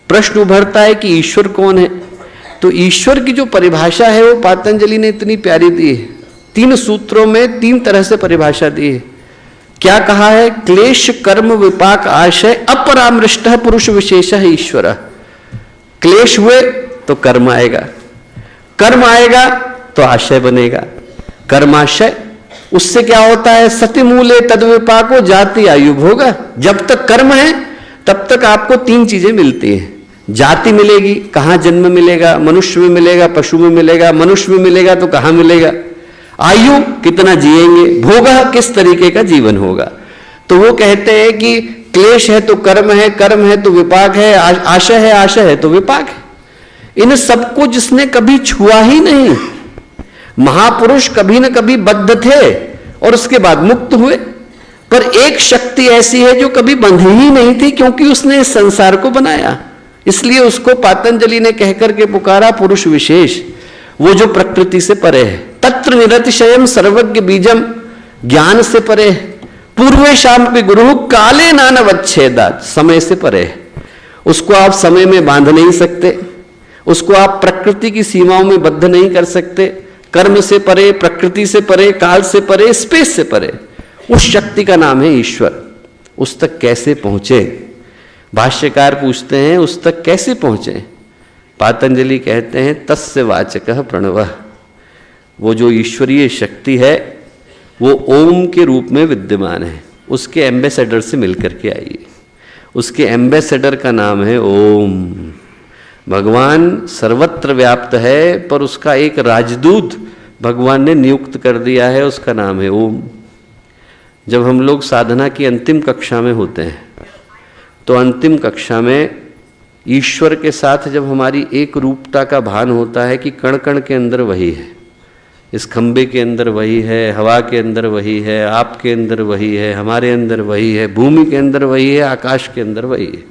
प्रश्न उभरता है कि ईश्वर कौन है। तो ईश्वर की जो परिभाषा है वो पातंजलि ने इतनी प्यारी दी है। 3 सूत्रों में 3 तरह से परिभाषा दी है। क्या कहा है? क्लेश कर्म विपाक आशय अपरामृष्ट पुरुष विशेष है ईश्वर। क्लेश हुए तो कर्म आएगा, कर्म आएगा तो आशय बनेगा, कर्माशय। उससे क्या होता है? सति मूले तद विपाको जाति आयु भोगा। जब तक कर्म है तब तक आपको 3 चीजें मिलती हैं। जाति मिलेगी, कहां जन्म मिलेगा, मनुष्य में मिलेगा, पशु में मिलेगा, मनुष्य में मिलेगा तो कहां मिलेगा, आयु कितना जिएंगे, भोगा किस तरीके का जीवन होगा। तो वो कहते हैं कि क्लेश है तो कर्म है, कर्म है तो विपाक है, आशय है तो विपाक है। इन सबको जिसने कभी छुआ ही नहीं, महापुरुष कभी न कभी बद्ध थे और उसके बाद मुक्त हुए, पर एक शक्ति ऐसी है जो कभी बंधी ही नहीं थी, क्योंकि उसने इस संसार को बनाया। इसलिए उसको पातंजलि ने कहकर के पुकारा पुरुष विशेष, वो जो प्रकृति से परे है। तत्र निरतिशयम सर्वज्ञ बीजम, ज्ञान से परे है। पूर्वे शाम पे गुरु काले नानवच्छेदात, समय से परे है। उसको आप समय में बांध नहीं सकते, उसको आप प्रकृति की सीमाओं में बद्ध नहीं कर सकते। कर्म से परे, प्रकृति से परे, काल से परे, स्पेस से परे, उस शक्ति का नाम है ईश्वर। उस तक कैसे पहुंचे? भाष्यकार पूछते हैं उस तक कैसे पहुंचे? पातंजलि कहते हैं तस्य वाचकः प्रणवः। वो जो ईश्वरीय शक्ति है वो ओम के रूप में विद्यमान है। उसके एम्बेसडर से मिलकर के आइए। उसके एम्बेसडर का नाम है ओम। भगवान सर्वत्र व्याप्त है, पर उसका एक राजदूत भगवान ने नियुक्त कर दिया है, उसका नाम है ओम। जब हम लोग साधना की अंतिम कक्षा में होते हैं तो अंतिम कक्षा में ईश्वर के साथ जब हमारी एक रूपता का भान होता है कि कण कण के अंदर वही है, इस खंबे के अंदर वही है, हवा के अंदर वही है, आपके अंदर वही है, हमारे अंदर वही है, भूमि के अंदर वही है, आकाश के अंदर वही है।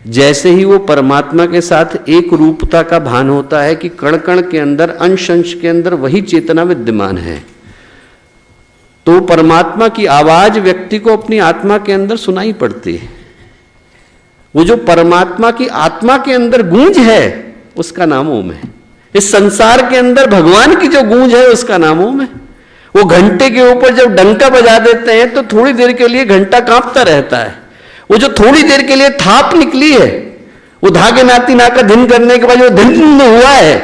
जैसे ही वो परमात्मा के साथ एक रूपता का भान होता है कि कण कण के अंदर, अंश अंश के अंदर वही चेतना विद्यमान है, तो परमात्मा की आवाज व्यक्ति को अपनी आत्मा के अंदर सुनाई पड़ती है। वो जो परमात्मा की आत्मा के अंदर गूंज है उसका नाम ओम है। इस संसार के अंदर भगवान की जो गूंज है उसका नाम ओम है। वो घंटे के ऊपर जब डंका बजा देते हैं तो थोड़ी देर के लिए घंटा कांपता रहता है। वो जो थोड़ी देर के लिए थाप निकली है, वो धागे नाती ना का धिन करने के बाद जो धिन हुआ है,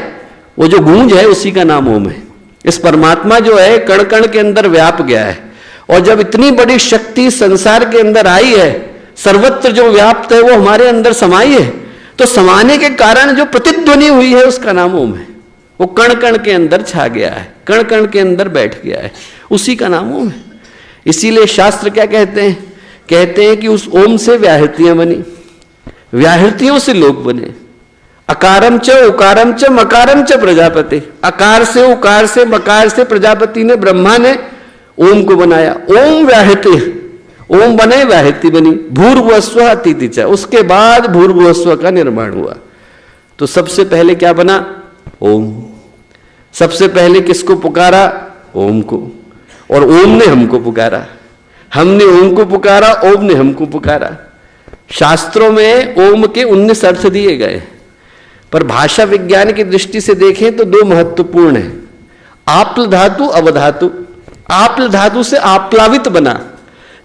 वो जो गूंज है उसी का नाम ओम है। इस परमात्मा जो है कण कण के अंदर व्याप गया है, और जब इतनी बड़ी शक्ति संसार के अंदर आई है, सर्वत्र जो व्याप्त है वो हमारे अंदर समाई है, तो समाने के कारण जो प्रतिध्वनि हुई है उसका नाम ओम है। वो कण कण के अंदर छा गया है, कण कण के अंदर बैठ गया है, उसी का नाम ओम है। इसीलिए शास्त्र क्या कहते हैं? कहते हैं कि उस ओम से व्याहृतियां बनी, व्याहृतियों से लोक बने। अकारम च उकारम च मकारम च प्रजापति। अकार से, उकार से, मकार से प्रजापति ने, ब्रह्मा ने ओम को बनाया। ओम व्याहृति, ओम बने व्याहृति बनी। भूर्भुवस्व अतिथि च, उसके बाद भूर्भुवस्व का निर्माण हुआ। तो सबसे पहले क्या बना? ओम। सबसे पहले किसको पुकारा? ओम को। और ओम ने हमको पुकारा, हमने ओम को पुकारा, ओम ने हमको पुकारा। शास्त्रों में ओम के 19 अर्थ दिए गए, पर भाषा विज्ञान की दृष्टि से देखें तो 2 महत्वपूर्ण है। आप्ल धातु, अवधातु। आप्ल धातु से आप्लावित बना,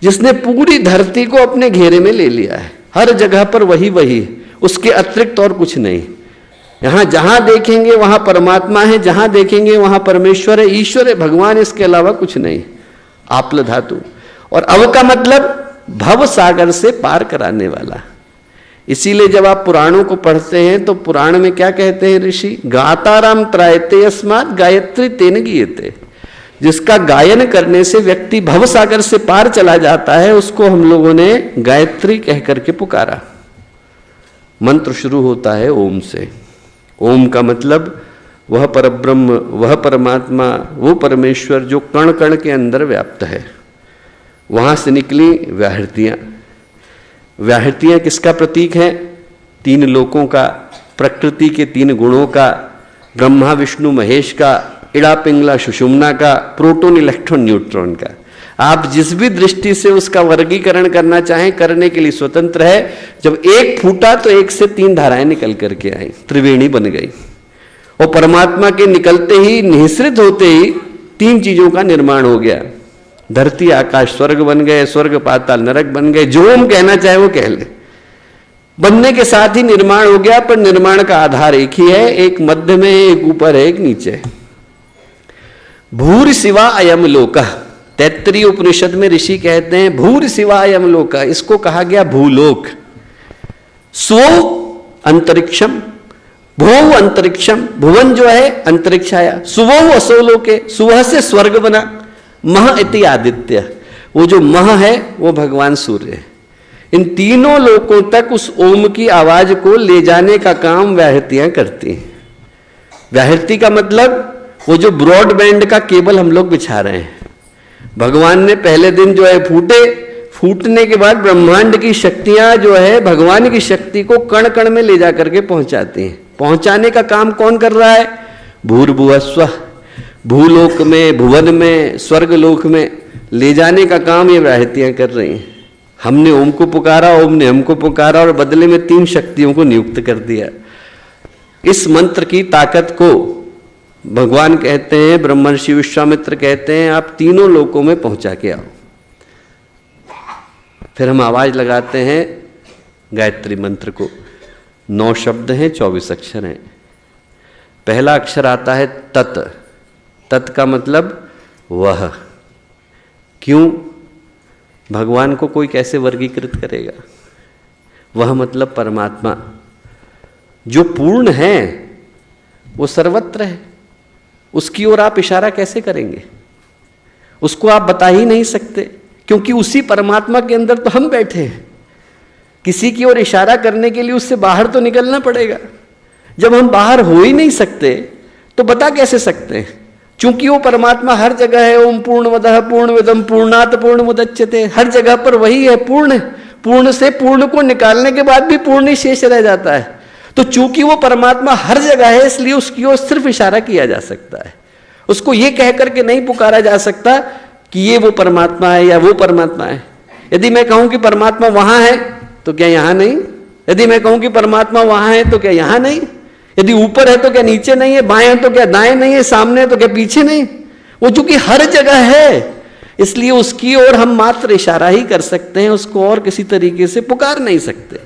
जिसने पूरी धरती को अपने घेरे में ले लिया है। हर जगह पर वही वही, उसके अतिरिक्त और कुछ नहीं। यहां जहां देखेंगे वहां परमात्मा है, जहां देखेंगे वहां परमेश्वर है, ईश्वर है, भगवान, इसके अलावा कुछ नहीं। आप्ल धातु। और अव का मतलब भव सागर से पार कराने वाला। इसीलिए जब आप पुराणों को पढ़ते हैं तो पुराण में क्या कहते हैं ऋषि? गाताराम त्रायते अस्मात् गायत्री तेन गीयते। जिसका गायन करने से व्यक्ति भव सागर से पार चला जाता है, उसको हम लोगों ने गायत्री कह करके पुकारा। मंत्र शुरू होता है ओम से। ओम का मतलब वह परब्रह्म, वह परमात्मा, वो परमेश्वर जो कण कण के अंदर व्याप्त है। वहां से निकली व्याहृतियां। व्याहृतियां किसका प्रतीक है? 3 लोकों का, प्रकृति के 3 गुणों का, ब्रह्मा विष्णु महेश का, इड़ा पिंगला सुषुम्ना का, प्रोटॉन इलेक्ट्रॉन न्यूट्रॉन का। आप जिस भी दृष्टि से उसका वर्गीकरण करना चाहें करने के लिए स्वतंत्र है। जब एक फूटा तो एक से 3 धाराएं निकल करके आई, त्रिवेणी बन गई। और परमात्मा के निकलते ही, निःसृत होते ही 3 चीजों का निर्माण हो गया। धरती आकाश स्वर्ग बन गए, स्वर्ग पाताल नरक बन गए, जो हम कहना चाहे वो कह ले। बनने के साथ ही निर्माण हो गया, पर निर्माण का आधार एक ही है, एक मध्य में, एक ऊपर है, एक नीचे है। भूर शिवा अयम लोका, तैत्तरीय उपनिषद में ऋषि कहते हैं भूर शिवा अयम लोका, इसको कहा गया भूलोक। स्व अंतरिक्षम, भो अंतरिक्षम, भुवन जो है अंतरिक्ष आया, सुवो असो लोके, सुवह से स्वर्ग बना, मह इति आदित्य, वो जो मह है वो भगवान सूर्य है। इन तीनों लोकों तक उस ओम की आवाज को ले जाने का काम व्याहृतियां करती हैं। व्याहृति का मतलब वो जो ब्रॉडबैंड का केबल हम लोग बिछा रहे हैं। भगवान ने पहले दिन जो है फूटने के बाद ब्रह्मांड की शक्तियां जो है भगवान की शक्ति को कण कण में ले जाकर के पहुंचाती हैं। पहुंचाने का काम कौन कर रहा है? भूर्भुवस्व, भूलोक में, भुवन में, स्वर्गलोक में ले जाने का काम ये व्याहृतियां कर रही हैं। हमने ओम को पुकारा, ओम ने हमको पुकारा और बदले में 3 शक्तियों को नियुक्त कर दिया। इस मंत्र की ताकत को भगवान कहते हैं, ब्रह्मर्षि विश्वामित्र कहते हैं, आप तीनों लोकों में पहुंचा के आओ। फिर हम आवाज लगाते हैं गायत्री मंत्र को। 9 शब्द हैं, 24 अक्षर हैं। पहला अक्षर आता है तत्। तत् का मतलब वह। क्यों? भगवान को कोई कैसे वर्गीकृत करेगा? वह मतलब परमात्मा जो पूर्ण है, वो सर्वत्र है। उसकी ओर आप इशारा कैसे करेंगे? उसको आप बता ही नहीं सकते, क्योंकि उसी परमात्मा के अंदर तो हम बैठे हैं। किसी की ओर इशारा करने के लिए उससे बाहर तो निकलना पड़ेगा। जब हम बाहर हो ही नहीं सकते तो बता कैसे सकते हैं? चूंकि वो परमात्मा हर जगह है। ओम पूर्णमदः पूर्णमिदं पूर्णात् पूर्णमुदच्यते, हर जगह पर वही है, पूर्ण। पूर्ण से पूर्ण को निकालने के बाद भी पूर्ण ही शेष रह जाता है। तो चूंकि वो परमात्मा हर जगह है, इसलिए उसकी ओर सिर्फ इशारा किया जा सकता है। उसको ये कह करके नहीं पुकारा जा सकता कि ये वो परमात्मा है या वो परमात्मा है। यदि मैं कहूं कि परमात्मा वहां है तो क्या यहां नहीं? यदि मैं कहूं कि परमात्मा वहां है तो क्या यहां नहीं? यदि ऊपर है तो क्या नीचे नहीं है? बाएं है तो क्या दाएं नहीं है? सामने है तो क्या पीछे नहीं? वो चूंकि हर जगह है, इसलिए उसकी ओर हम मात्र इशारा ही कर सकते हैं, उसको और किसी तरीके से पुकार नहीं सकते।